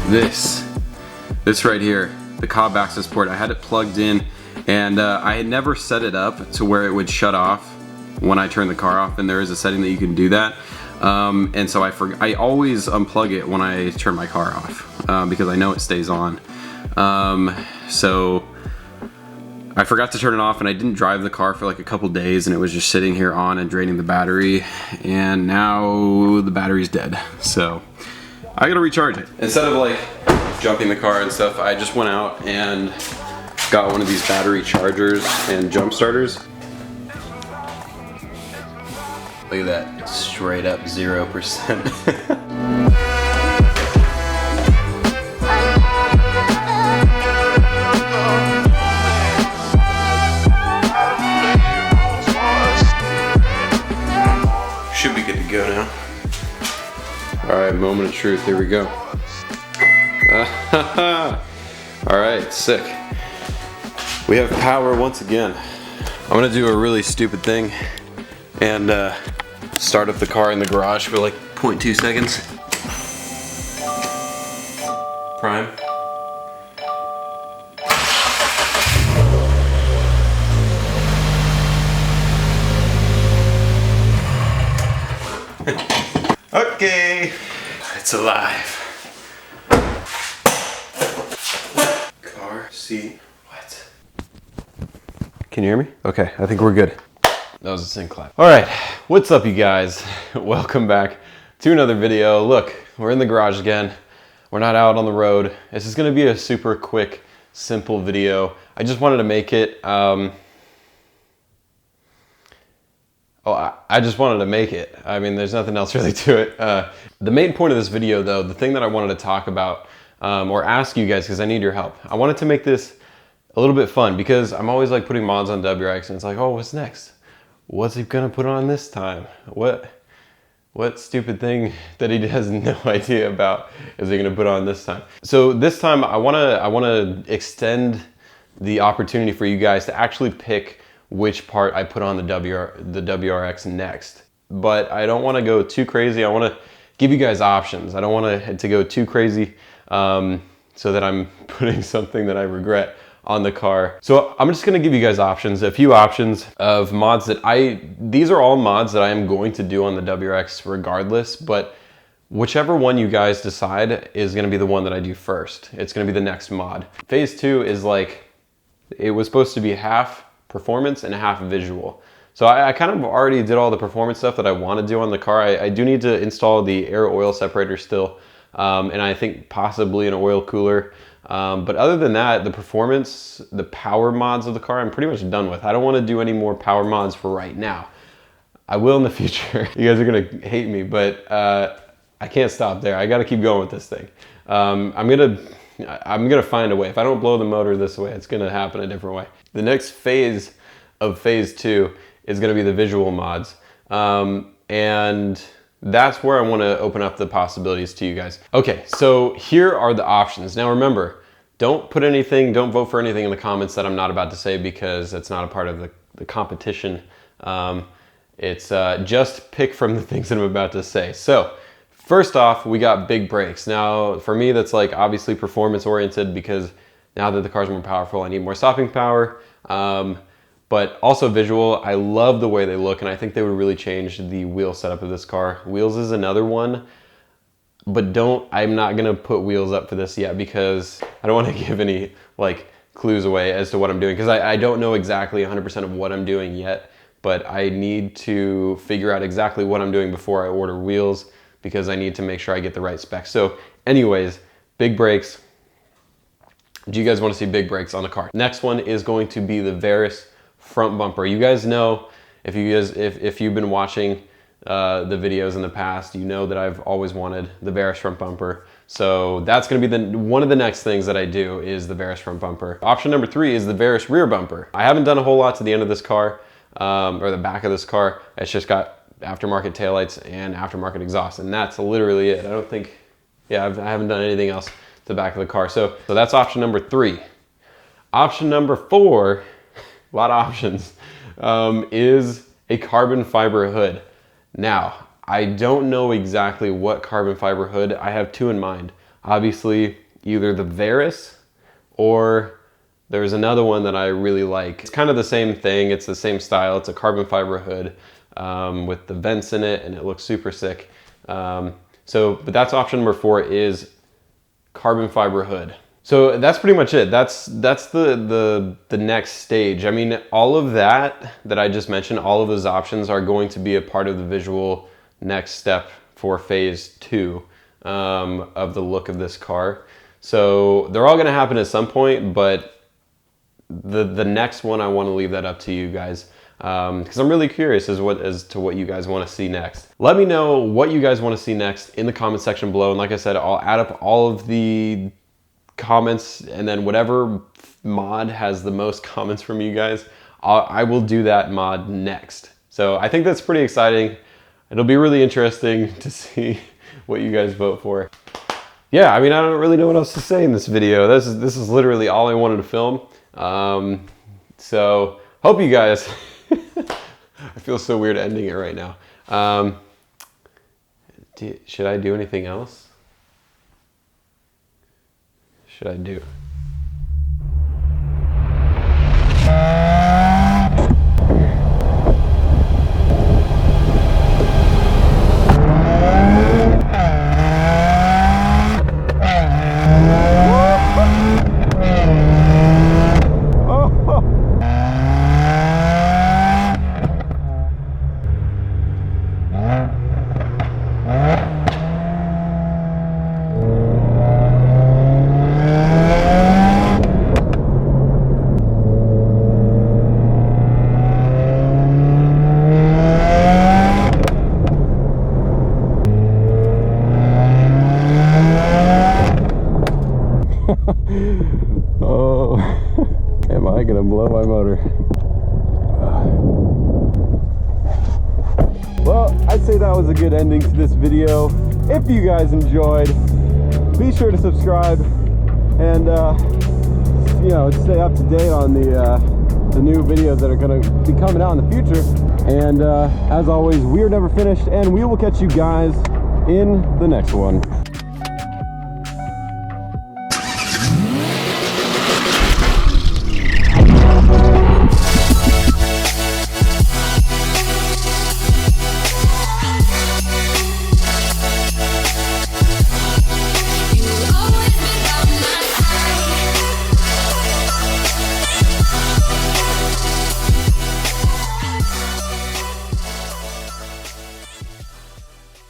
This right here, the Cobb access port, I had it plugged in, and I had never set it up to where it would shut off when I turn the car off, and there is a setting that you can do that. And so I always unplug it when I turn my car off, because I know it stays on. So I forgot to turn it off, and I didn't drive the car for like a couple days, and it was just sitting here on and draining the battery, and now the battery's dead. So I gotta recharge it. Instead of like jumping the car and stuff, I just went out and got one of these battery chargers and jump starters. Look at that, straight up 0%. Should be good to go now. All right, moment of truth, here we go. All right, sick. We have power once again. I'm gonna do a really stupid thing and start up the car in the garage for like 0.2 seconds. Prime. Okay, it's alive. Car seat, what? Can you hear me? Okay, I think we're good. That was a sync clap. All right, what's up you guys? Welcome back to another video. Look, we're in the garage again. We're not out on the road. This is gonna be a super quick, simple video. I just wanted to make it, I just wanted to make it. I mean, there's nothing else really to it. The main point of this video though, the thing that I wanted to talk about, or ask you guys, because I need your help. I wanted to make this a little bit fun because I'm always like putting mods on WRX and it's like, oh, what's next? What's he gonna put on this time? What stupid thing that he has no idea about is he gonna put on this time? So this time I wanna extend the opportunity for you guys to actually pick which part I put on the WRX next. But I don't wanna go too crazy. I wanna give you guys options. I don't want it to go too crazy so that I'm putting something that I regret on the car. So I'm just gonna give you guys options, a few options of mods that these are all mods that I am going to do on the WRX regardless, but whichever one you guys decide is gonna be the one that I do first. It's gonna be the next mod. Phase 2 is like, it was supposed to be half performance and half visual. So I kind of already did all the performance stuff that I want to do on the car. I do need to install the air oil separator still, and I think possibly an oil cooler. But other than that, the performance, the power mods of the car, I'm pretty much done with. I don't want to do any more power mods for right now. I will in the future. You guys are gonna hate me, but I can't stop there. I got to keep going with this thing. I'm gonna find a way. If I don't blow the motor this way, it's gonna happen a different way. The next phase of phase 2 is gonna be the visual mods. And that's where I wanna open up the possibilities to you guys. Okay, so here are the options. Now remember, don't vote for anything in the comments that I'm not about to say because it's not a part of the competition. It's just pick from the things that I'm about to say. So, first off, we got big brakes. Now, for me, that's like obviously performance oriented because now that the car's more powerful, I need more stopping power. But also visual, I love the way they look and I think they would really change the wheel setup of this car. Wheels is another one, but I'm not gonna put wheels up for this yet because I don't wanna give any like clues away as to what I'm doing because I don't know exactly 100% of what I'm doing yet, but I need to figure out exactly what I'm doing before I order wheels because I need to make sure I get the right specs. So anyways, big brakes. Do you guys want to see big brakes on the car? Next one is going to be the Veris front bumper. You guys know, if you've been watching the videos in the past, you know that I've always wanted the Veris front bumper. So that's gonna be one of the next things that I do is the Veris front bumper. Option number 3 is the Veris rear bumper. I haven't done a whole lot to the end of this car, or the back of this car. It's just got aftermarket taillights and aftermarket exhaust, and that's literally it. I don't think, I haven't done anything else to the back of the car. So that's option number 3. Option number 4, a lot of options, is a carbon fiber hood. Now, I don't know exactly what carbon fiber hood. I have 2 in mind. obviously either the Varus or there's another one that I really like. It's kind of the same thing. It's the same style. It's a carbon fiber hood with the vents in it, and it looks super sick. But that's option number 4 is carbon fiber hood. So that's pretty much it. That's the next stage. I mean, all of that I just mentioned, all of those options are going to be a part of the visual next step for phase 2 of the look of this car. So they're all going to happen at some point, but the next one, I want to leave that up to you guys, because I'm really curious as to what you guys want to see next. Let me know what you guys want to see next in the comment section below, and like I said, I'll add up all of the comments, and then whatever mod has the most comments from you guys, I will do that mod next. So I think that's pretty exciting. It'll be really interesting to see what you guys vote for. Yeah, I mean, I don't really know what else to say in this video. This is literally all I wanted to film. So hope you guys, I feel so weird ending it right now. Should I do anything else? Should I do? Oh, am I gonna blow my motor? Well, I'd say that was a good ending to this video. If you guys enjoyed, be sure to subscribe and you know, stay up to date on the new videos that are gonna be coming out in the future. And as always, we are never finished, and we will catch you guys in the next one.